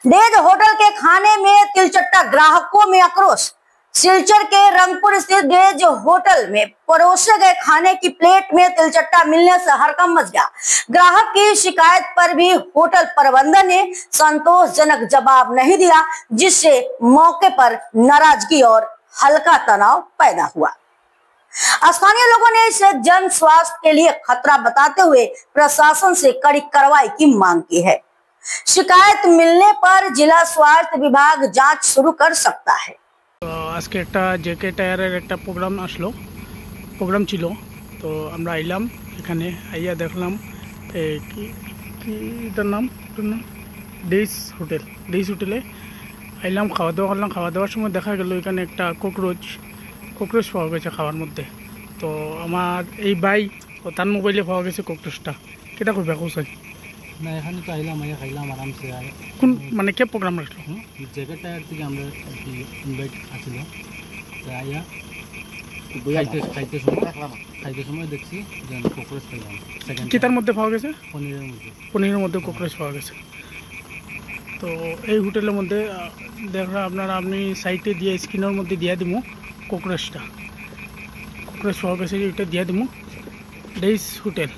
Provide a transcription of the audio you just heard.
Days hotel के खाने में तिलचट्टा, ग्राहकों में आक्रोश। सिलचर के रंगपुर स्थित डेज होटल में परोसे गए खाने की प्लेट में तिलचट्टा मिलने से हड़कंप मच गया। ग्राहक की शिकायत पर भी होटल प्रबंधन ने संतोषजनक जवाब नहीं दिया, जिससे मौके पर नाराजगी और हल्का तनाव पैदा हुआ। स्थानीय लोगों ने इसे जन स्वास्थ्य के लिए खतरा बताते हुए प्रशासन से कड़ी कार्रवाई की मांग की है। शिकायत मिलने पर जिला स्वास्थ्य विभाग जांच शुरू कर सकता है। आज के एक जेके टायरेर एक प्रोग्राम छिलो, तो আমরা আইলাম এখানে আইয়া দেখলাম এটার নাম ডেইস হোটেলে আইলাম, খাওয়া দাওয়া করলাম। খাওয়া দাওয়ার সময় দেখা গেল এখানে একটা কোকরোচ পাওয়া গেছে খাওয়ার মধ্যে। তো আমার এই ভাই তার মোবাইলে পাওয়া গেছে কোকরোচটা, কেটা করবে কোথায় না এখানে তো আইলাম, আইয়া খাইলাম আরামসে। কোন মানে কে প্রোগ্রাম রাখলো? জ্যাকেট টায়ার থেকে আমরা ইনভাইট আসছিল, আইয়া খাইতে সময় দেখছি যে কোকরোচ খাইলাম। কেটার মধ্যে পাওয়া গেছে? পনিরের মধ্যে কোকরোচ পাওয়া গেছে। তো এই হোটেলের মধ্যে দেখলাম আপনারা, আপনি সাইটে দিয়ে স্ক্রিনের মধ্যে দিয়ে দিব কোকরোচ পাওয়া গেছে, এটা দিয়ে দিব ডেইস হোটেল।